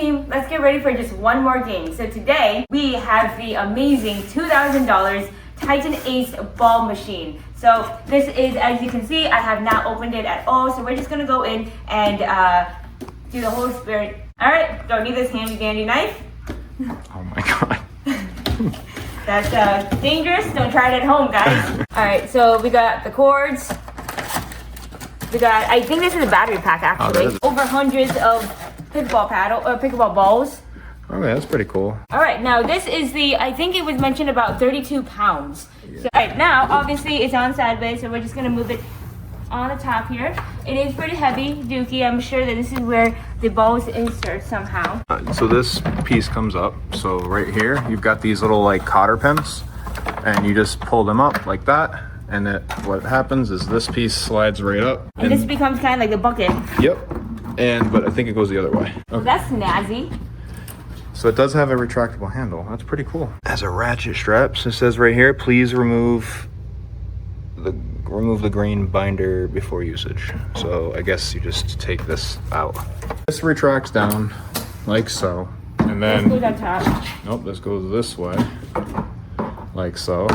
team, let's get ready for just one more game. So today we have the amazing $2,000 Titan Ace ball machine. So this is, as you can see, I have not opened it at all. So we're just gonna go in and do the whole spirit. All right, don't need this handy dandy knife. Oh my God. That's dangerous. Don't try it at home, guys. All right, so we got the cords. We got, I think this is a battery pack actually. Over hundreds of pickleball balls. Okay, that's pretty cool. All right, now this is the, I think it was mentioned about 32 pounds. Yeah. So, all right, now obviously it's on sideways, so we're just gonna move it on the top here. It is pretty heavy, dookie. I'm sure that this is where the balls insert somehow. So this piece comes up. So right here, you've got these little like cotter pins, and you just pull them up like that. And what happens is this piece slides right up. And this becomes kind of like the bucket. Yep. But I think it goes the other way. Okay. That's snazzy. So it does have a retractable handle. That's pretty cool. It has a ratchet strap. So it says right here, please remove the green binder before usage. So I guess you just take this out. This retracts down like so. And then this goes on top. Nope, this goes this way. Like so.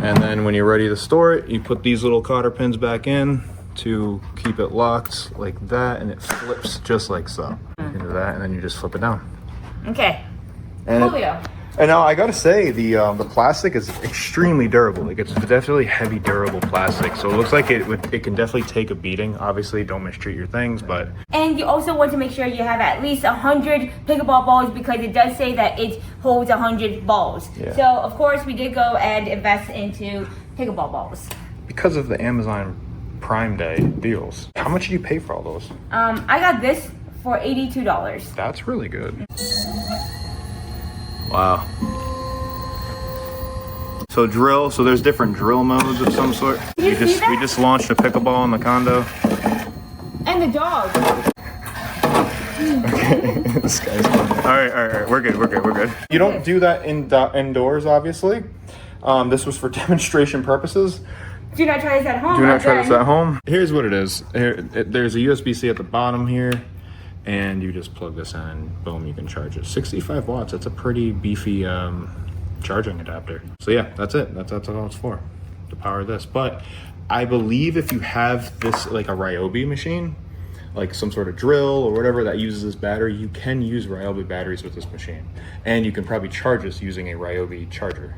And then when you're ready to store it, you put these little cotter pins back in to keep it locked like that, and it flips just like so. Into that, and then you just flip it down. Okay. And now I gotta say, the plastic is extremely durable. Like, it's definitely heavy, durable plastic. So it looks like it can definitely take a beating. Obviously, don't mistreat your things, but. And you also want to make sure you have at least 100 pickleball balls, because it does say that it holds 100 balls. Yeah. So of course we did go and invest into pickleball balls. Because of the Amazon Prime Day deals. How much did you pay for all those? I got this for $82. That's really good. Wow. So there's different drill modes of some sort. We just launched a pickleball in the condo. And the dog. Okay, this guy's funny. All right, we're good. You don't do that indoors, obviously. This was for demonstration purposes. Do not try this at home. Do not try this at home. Here's what it is. There's a USB-C at the bottom here. And you just plug this in and boom, you can charge it. 65 watts, that's a pretty beefy charging adapter. So yeah, that's it. That's all it's for, to power this. But I believe if you have this, like a Ryobi machine, like some sort of drill or whatever that uses this battery, you can use Ryobi batteries with this machine. And you can probably charge this using a Ryobi charger.